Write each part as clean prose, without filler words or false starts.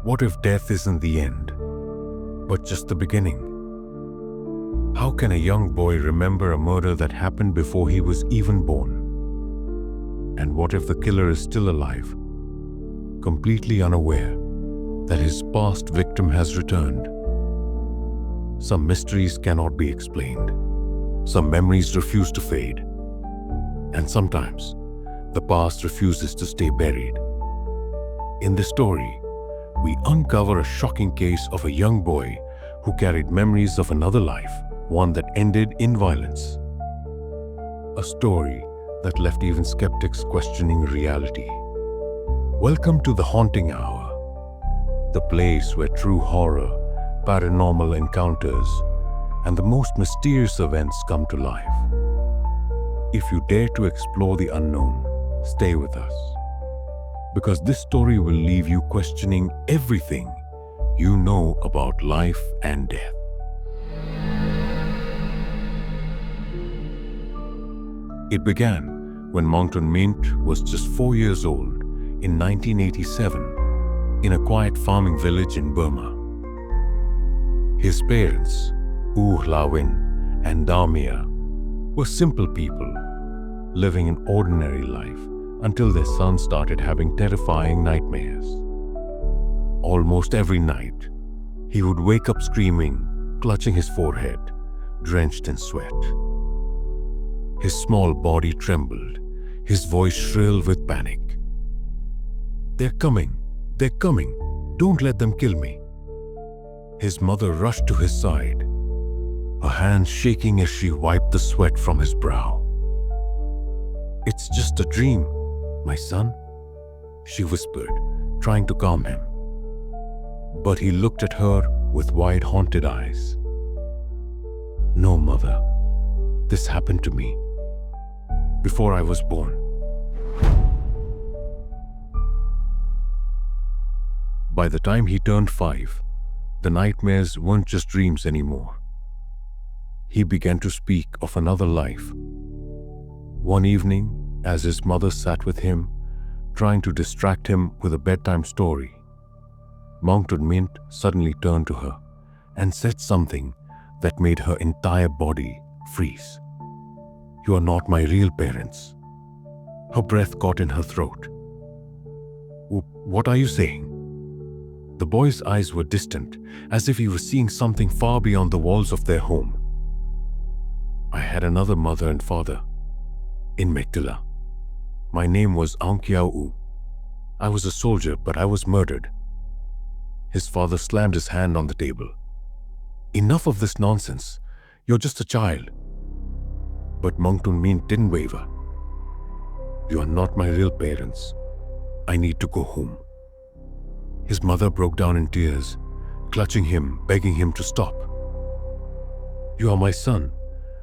What if death isn't the end, but just the beginning? How can a young boy remember a murder that happened before he was even born? And what if the killer is still alive, completely unaware that his past victim has returned? Some mysteries cannot be explained. Some memories refuse to fade. And sometimes, the past refuses to stay buried. In this story, we uncover a shocking case of a young boy who carried memories of another life, one that ended in violence. A story that left even skeptics questioning reality. Welcome to the Haunting Hour, the place where true horror, paranormal encounters, and the most mysterious events come to life. If you dare to explore the unknown, stay with us, because this story will leave you questioning everything you know about life and death. It began when Mountain Mint was just 4 years old in 1987 in a quiet farming village in Burma. His parents, Lawin and Damia, were simple people living an ordinary life until their son started having terrifying nightmares. Almost every night, he would wake up screaming, clutching his forehead, drenched in sweat. His small body trembled, his voice shrill with panic. "They're coming, they're coming, don't let them kill me." His mother rushed to his side, her hands shaking as she wiped the sweat from his brow. "It's just a dream, my son," she whispered, trying to calm him. But he looked at her with wide, haunted eyes. "No, mother, this happened to me before I was born." By the time he turned 5, the nightmares weren't just dreams anymore. He began to speak of another life. One evening, as his mother sat with him, trying to distract him with a bedtime story, Mountain Mint suddenly turned to her and said something that made her entire body freeze. "You are not my real parents." Her breath caught in her throat. "What are you saying?" The boy's eyes were distant, as if he was seeing something far beyond the walls of their home. "I had another mother and father in Megdala. My name was Aung. I was a soldier, but I was murdered." His father slammed his hand on the table. "Enough of this nonsense. You're just a child." But Mountain Mint didn't waver. "You are not my real parents. I need to go home." His mother broke down in tears, clutching him, begging him to stop. "You are my son.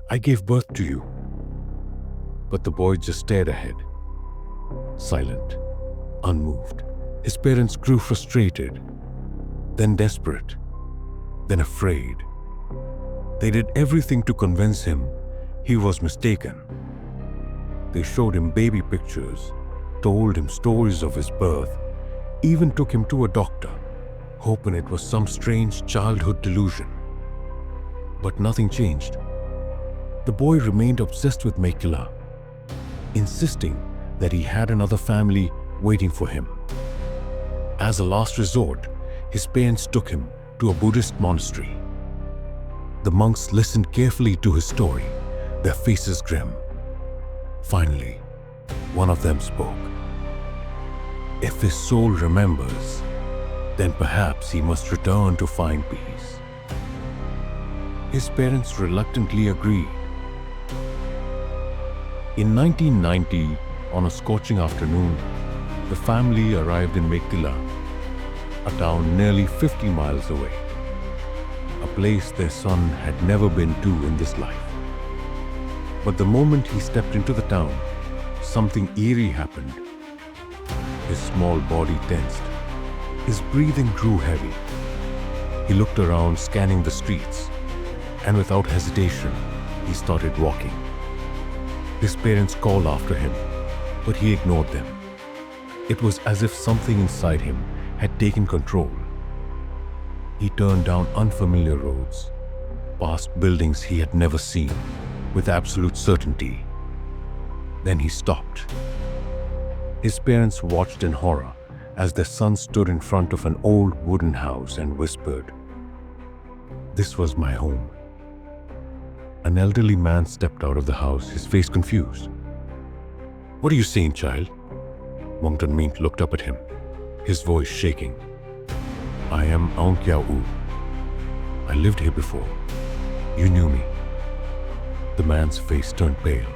I gave birth to you." But the boy just stared ahead, silent, unmoved. His parents grew frustrated, then desperate, then afraid. They did everything to convince him he was mistaken. They showed him baby pictures, told him stories of his birth, even took him to a doctor, hoping it was some strange childhood delusion. But nothing changed. The boy remained obsessed with Megdala, insisting that he had another family waiting for him. As a last resort, his parents took him to a Buddhist monastery. The monks listened carefully to his story, their faces grim. Finally, one of them spoke. If his soul remembers, then perhaps he must return to find peace. His parents reluctantly agreed. In 1990, on a scorching afternoon, the family arrived in Megdala, a town nearly 50 miles away, a place their son had never been to in this life. But the moment he stepped into the town, something eerie happened. His small body tensed. His breathing grew heavy. He looked around, scanning the streets, and without hesitation, he started walking. His parents called after him, but he ignored them. It was as if something inside him had taken control, He turned down unfamiliar roads, past buildings he had never seen, with absolute certainty. Then he stopped. His parents watched in horror as their son stood in front of an old wooden house and whispered, "This was my home." An elderly man stepped out of the house, his face confused. "What are you saying, child?" Moncton Meent looked up at him, his voice shaking. "I am Aung Kyaw U. I lived here before. You knew me." The man's face turned pale.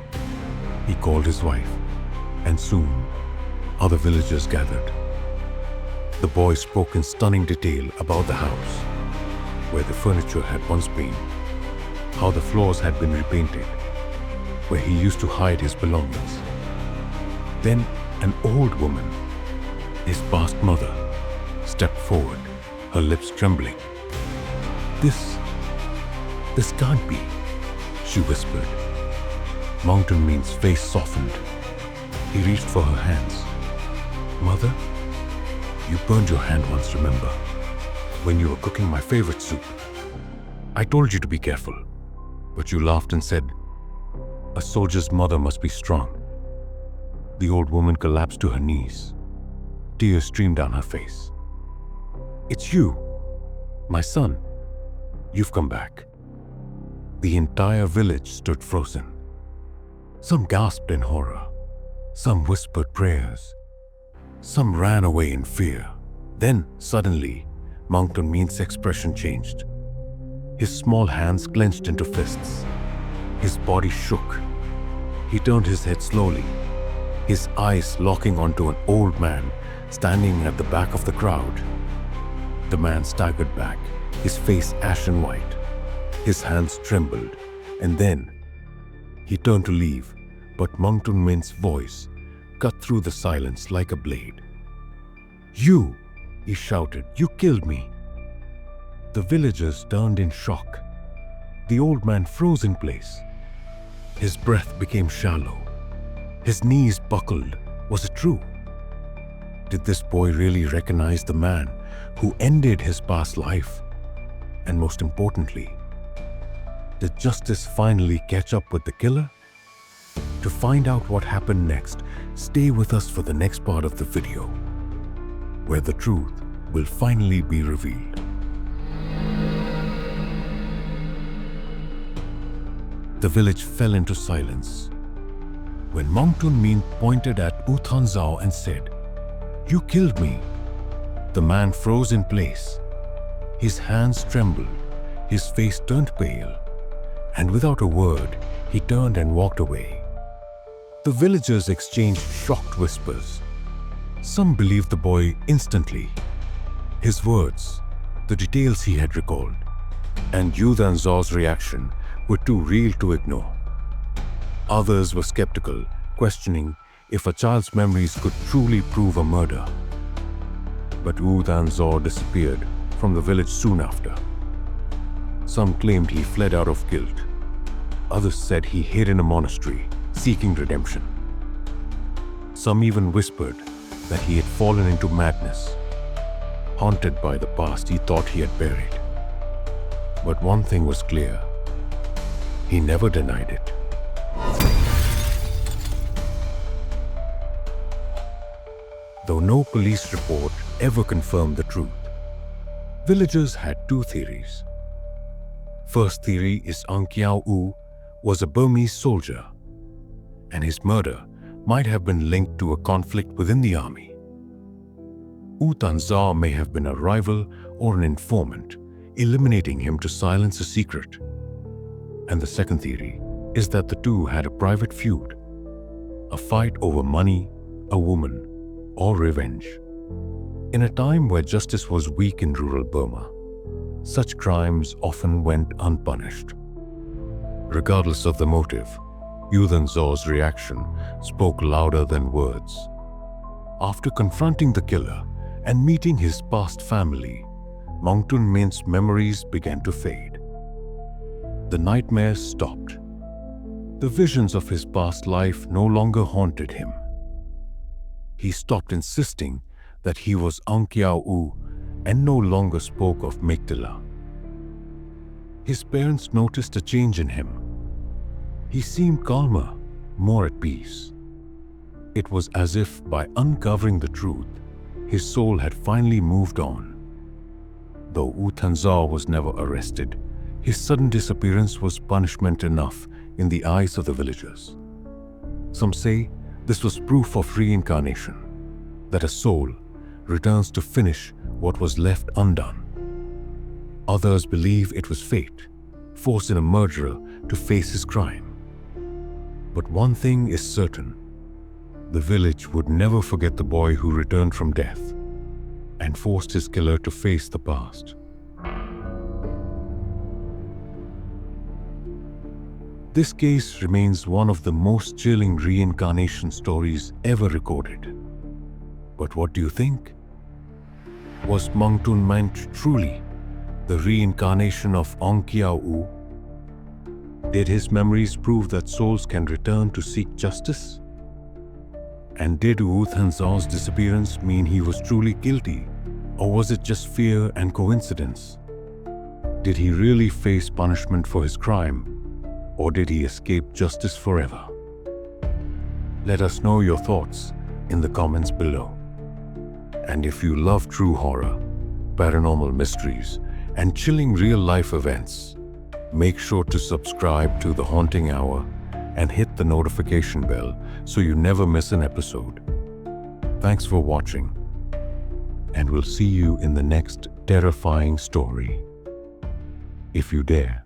He called his wife, and soon other villagers gathered. The boy spoke in stunning detail about the house, where the furniture had once been, how the floors had been repainted, where he used to hide his belongings. Then an old woman, his past mother, stepped forward, her lips trembling. This can't be," she whispered. Moncton Meent's face softened. He reached for her hands. "Mother, you burned your hand once, remember? When you were cooking my favorite soup. I told you to be careful, but you laughed and said, 'A soldier's mother must be strong.'" The old woman collapsed to her knees. Tears streamed down her face. "It's you, my son. You've come back." The entire village stood frozen. Some gasped in horror. Some whispered prayers. Some ran away in fear. Then, suddenly, Moncton Meent's expression changed. His small hands clenched into fists. His body shook. He turned his head slowly, his eyes locking onto an old man standing at the back of the crowd. The man staggered back, his face ashen white. His hands trembled, and then he turned to leave, but Moncton Meent's voice cut through the silence like a blade. "You!" he shouted. "You killed me!" The villagers turned in shock. The old man froze in place. His breath became shallow. His knees buckled. Was it true? Did this boy really recognize the man who ended his past life? And most importantly, did justice finally catch up with the killer? To find out what happened next, stay with us for the next part of the video, where the truth will finally be revealed. The village fell into silence when Moncton Meent pointed at U Than Zao and said, "You killed me." The man froze in place. His hands trembled, his face turned pale, and without a word, he turned and walked away. The villagers exchanged shocked whispers. Some believed the boy instantly. His words, the details he had recalled, and U Than Zao's reaction were too real to ignore. Others were skeptical, questioning if a child's memories could truly prove a murder. But U Than Zao disappeared from the village soon after. Some claimed he fled out of guilt. Others said he hid in a monastery, seeking redemption. Some even whispered that he had fallen into madness, haunted by the past he thought he had buried. But one thing was clear: he never denied it. Though no police report ever confirmed the truth, villagers had two theories. First theory is Aung Kyaw U was a Burmese soldier, and his murder might have been linked to a conflict within the army. U Than Zao may have been a rival or an informant, eliminating him to silence a secret. And the second theory is that the two had a private feud, a fight over money, a woman, or revenge. In a time where justice was weak in rural Burma, such crimes often went unpunished. Regardless of the motive, U Than Zao's reaction spoke louder than words. After confronting the killer and meeting his past family, Moncton Meent's memories began to fade. The nightmares stopped. The visions of his past life no longer haunted him. He stopped insisting that he was Aung Kyaw U and no longer spoke of Migdala. His parents noticed a change in him. He seemed calmer, more at peace. It was as if by uncovering the truth, his soul had finally moved on. Though U Thanzar was never arrested, his sudden disappearance was punishment enough in the eyes of the villagers. Some say this was proof of reincarnation, that a soul returns to finish what was left undone. Others believe it was fate, forcing a murderer to face his crime. But one thing is certain: the village would never forget the boy who returned from death and forced his killer to face the past. This case remains one of the most chilling reincarnation stories ever recorded. But what do you think? Was Mangtun Manch truly the reincarnation of Ong Kiao U? Did his memories prove that souls can return to seek justice? And did U Thanzar's disappearance mean he was truly guilty, or was it just fear and coincidence? Did he really face punishment for his crime, or did he escape justice forever? Let us know your thoughts in the comments below. And if you love true horror, paranormal mysteries, and chilling real-life events, make sure to subscribe to The Haunting Hour and hit the notification bell so you never miss an episode. Thanks for watching, and we'll see you in the next terrifying story, if you dare.